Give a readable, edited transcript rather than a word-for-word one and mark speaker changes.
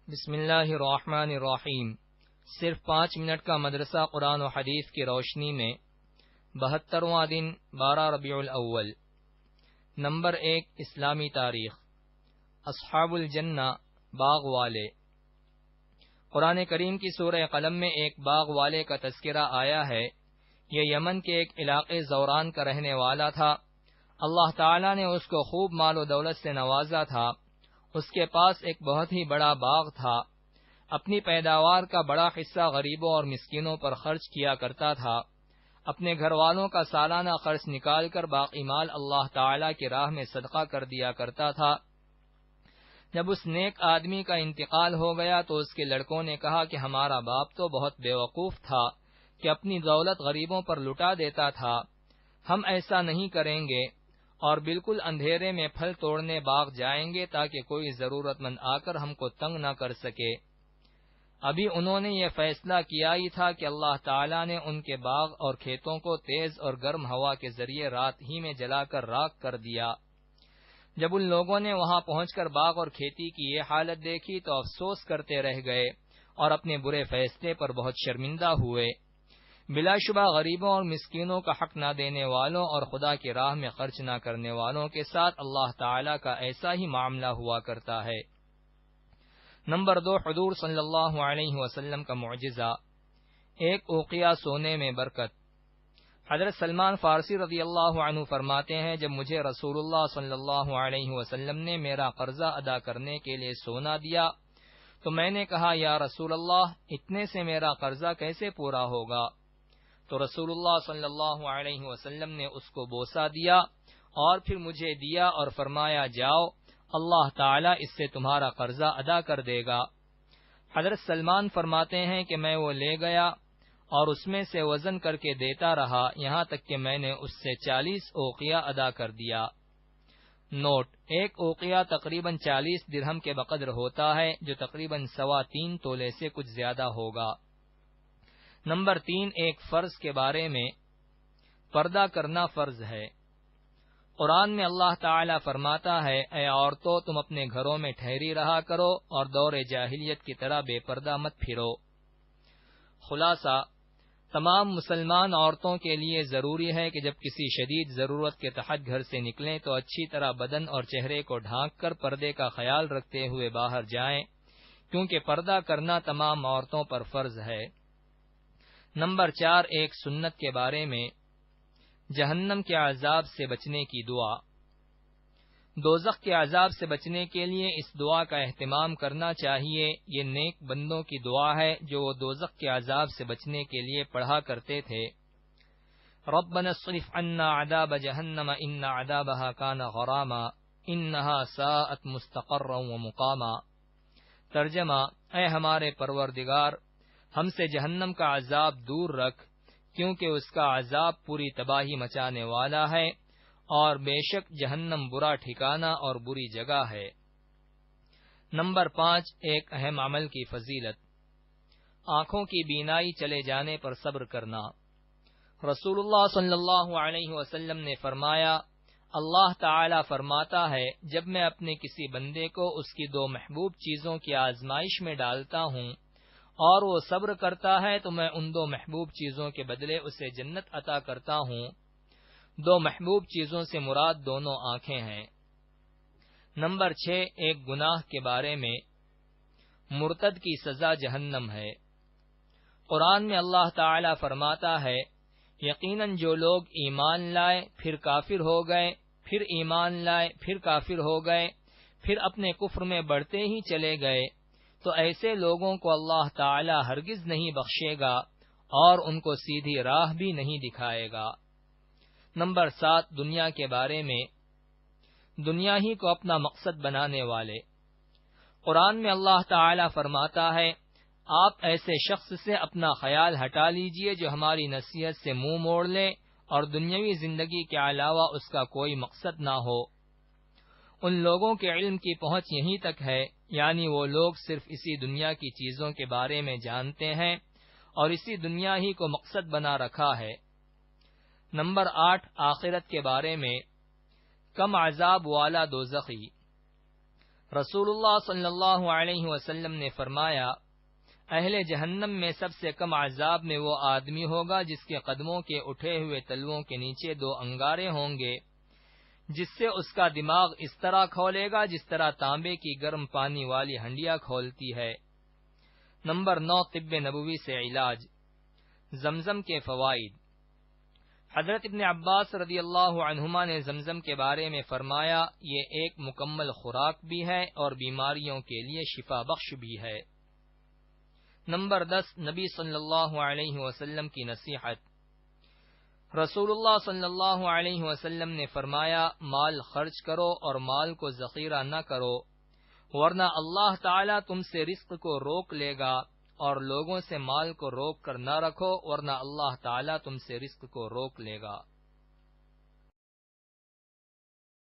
Speaker 1: بسم اللہ الرحمن الرحیم۔ صرف 5 منٹ کا مدرسہ قرآن و حدیث کی روشنی میں 72واں دن 12 ربیع الاول۔ نمبر 1 اسلامی تاریخ۔ اصحاب الجنہ باغ والے۔ قرآن کریم کی سورہ قلم میں ایک باغ والے کا تذکرہ آیا ہے۔ یہ یمن کے ایک علاقے زوران کا رہنے والا تھا۔ اللہ تعالیٰ نے اس کو خوب مال و دولت سے نوازا تھا۔ اس کے پاس ایک بہت ہی بڑا باغ تھا۔ اپنی پیداوار کا بڑا حصہ غریبوں اور مسکینوں پر خرچ کیا کرتا تھا۔ اپنے گھر والوں کا سالانہ خرچ نکال کر باقی مال اللہ تعالیٰ کی راہ میں صدقہ کر دیا کرتا تھا۔ جب اس نیک آدمی کا انتقال ہو گیا تو اس کے لڑکوں نے کہا کہ ہمارا باپ تو بہت بیوقوف تھا کہ اپنی دولت غریبوں پر لٹا دیتا تھا۔ ہم ایسا نہیں کریں گے اور بالکل اندھیرے میں پھل توڑنے باغ جائیں گے تاکہ کوئی ضرورت مند آ کر ہم کو تنگ نہ کر سکے۔ ابھی انہوں نے یہ فیصلہ کیا ہی تھا کہ اللہ تعالیٰ نے ان کے باغ اور کھیتوں کو تیز اور گرم ہوا کے ذریعے رات ہی میں جلا کر راکھ کر دیا۔ جب ان لوگوں نے وہاں پہنچ کر باغ اور کھیتی کی یہ حالت دیکھی تو افسوس کرتے رہ گئے اور اپنے برے فیصلے پر بہت شرمندہ ہوئے۔ بلا شبہ غریبوں اور مسکینوں کا حق نہ دینے والوں اور خدا کی راہ میں خرچ نہ کرنے والوں کے ساتھ اللہ تعالیٰ کا ایسا ہی معاملہ ہوا کرتا ہے۔ نمبر 2 حضور صلی اللہ علیہ وسلم کا معجزہ۔ ایک اوقیہ سونے میں برکت۔ حضرت سلمان فارسی رضی اللہ عنہ فرماتے ہیں، جب مجھے رسول اللہ صلی اللہ علیہ وسلم نے میرا قرضہ ادا کرنے کے لیے سونا دیا تو میں نے کہا یا رسول اللہ اتنے سے میرا قرضہ کیسے پورا ہوگا؟ تو رسول اللہ صلی اللہ علیہ وسلم نے اس کو بوسہ دیا اور پھر مجھے دیا اور فرمایا جاؤ اللہ تعالیٰ اس سے تمہارا قرضہ ادا کر دے گا۔ حضرت سلمان فرماتے ہیں کہ میں وہ لے گیا اور اس میں سے وزن کر کے دیتا رہا یہاں تک کہ میں نے اس سے 40 اوقیہ ادا کر دیا۔ نوٹ: ایک اوقیہ تقریباً 40 درہم کے بقدر ہوتا ہے جو تقریباً 3.25 تولے سے کچھ زیادہ ہوگا۔ نمبر 3 ایک فرض کے بارے میں۔ پردہ کرنا فرض ہے۔ قرآن میں اللہ تعالیٰ فرماتا ہے، اے عورتوں تم اپنے گھروں میں ٹھہری رہا کرو اور دور جاہلیت کی طرح بے پردہ مت پھرو۔ خلاصہ: تمام مسلمان عورتوں کے لیے ضروری ہے کہ جب کسی شدید ضرورت کے تحت گھر سے نکلیں تو اچھی طرح بدن اور چہرے کو ڈھانک کر پردے کا خیال رکھتے ہوئے باہر جائیں، کیونکہ پردہ کرنا تمام عورتوں پر فرض ہے۔ نمبر 4 ایک سنت کے بارے میں۔ جہنم کے عذاب سے بچنے کی دعا۔ دوزخ کے عذاب سے بچنے کے لیے اس دعا کا اہتمام کرنا چاہیے۔ یہ نیک بندوں کی دعا ہے جو وہ دوزخ کے عذاب سے بچنے کے لیے پڑھا کرتے تھے۔ ربنا اصرف عنا عذاب جہنم ان عذابها کان غراما انها ساءت مستقرا ومقاما۔ ترجمہ: اے ہمارے پروردگار ہم سے جہنم کا عذاب دور رکھ کیونکہ اس کا عذاب پوری تباہی مچانے والا ہے اور بے شک جہنم برا ٹھکانہ اور بری جگہ ہے۔ نمبر 5 ایک اہم عمل کی فضیلت۔ آنکھوں کی بینائی چلے جانے پر صبر کرنا۔ رسول اللہ صلی اللہ علیہ وسلم نے فرمایا، اللہ تعالی فرماتا ہے جب میں اپنے کسی بندے کو اس کی 2 محبوب چیزوں کی آزمائش میں ڈالتا ہوں اور وہ صبر کرتا ہے تو میں ان 2 محبوب چیزوں کے بدلے اسے جنت عطا کرتا ہوں۔ 2 محبوب چیزوں سے مراد دونوں آنکھیں ہیں۔ نمبر 6 ایک گناہ کے بارے میں۔ مرتد کی سزا جہنم ہے۔ قرآن میں اللہ تعالی فرماتا ہے، یقیناً جو لوگ ایمان لائے پھر کافر ہو گئے، پھر ایمان لائے پھر کافر ہو گئے، پھر اپنے کفر میں بڑھتے ہی چلے گئے تو ایسے لوگوں کو اللہ تعالی ہرگز نہیں بخشے گا اور ان کو سیدھی راہ بھی نہیں دکھائے گا۔ نمبر 7 دنیا کے بارے میں۔ دنیا ہی کو اپنا مقصد بنانے والے۔ قرآن میں اللہ تعالی فرماتا ہے، آپ ایسے شخص سے اپنا خیال ہٹا لیجئے جو ہماری نصیحت سے منہ موڑ لے اور دنیاوی زندگی کے علاوہ اس کا کوئی مقصد نہ ہو۔ ان لوگوں کے علم کی پہنچ یہیں تک ہے، یعنی وہ لوگ صرف اسی دنیا کی چیزوں کے بارے میں جانتے ہیں اور اسی دنیا ہی کو مقصد بنا رکھا ہے۔ نمبر 8 آخرت کے بارے میں۔ کم عذاب والا دوزخی۔ رسول اللہ صلی اللہ علیہ وسلم نے فرمایا، اہل جہنم میں سب سے کم عذاب میں وہ آدمی ہوگا جس کے قدموں کے اٹھے ہوئے تلووں کے نیچے 2 انگارے ہوں گے، جس سے اس کا دماغ اس طرح کھولے گا جس طرح تانبے کی گرم پانی والی ہنڈیا کھولتی ہے۔ نمبر 9، طب نبوی سے علاج۔ زمزم کے فوائد۔ حضرت ابن عباس رضی اللہ عنہما نے زمزم کے بارے میں فرمایا، یہ ایک مکمل خوراک بھی ہے اور بیماریوں کے لیے شفا بخش بھی ہے۔ نمبر 10، نبی صلی اللہ علیہ وسلم کی نصیحت۔ رسول اللہ صلی اللہ علیہ وسلم نے فرمایا، مال خرچ کرو اور مال کو ذخیرہ نہ کرو، ورنہ اللہ تعالیٰ تم سے رزق کو روک لے گا، اور لوگوں سے مال کو روک کر نہ رکھو، ورنہ اللہ تعالیٰ تم سے رزق کو روک لے گا۔